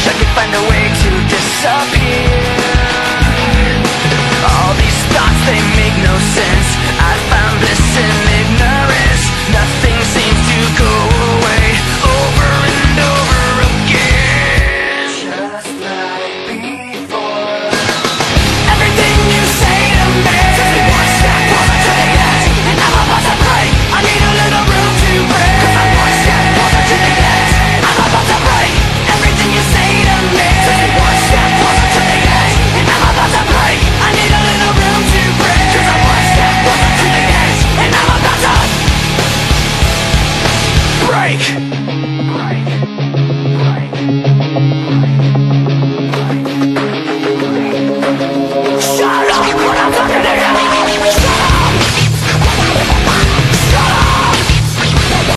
wish I could find a way to disappear. All these thoughts, they make no sense. I found bliss in ignorance. Nothing seems to go away, over and over again, just like before. Everything you say to me takes me one step closer to the edge, and I'm about to break. I need a little room to breathe, 'cause I'm one step closer to the edge. I'm about to break. Everything you say to me takes me one step closer to the edge, and I'm about to break. I need a little room to breathe, 'cause I'm one step closer to the edge, and I'm about to break.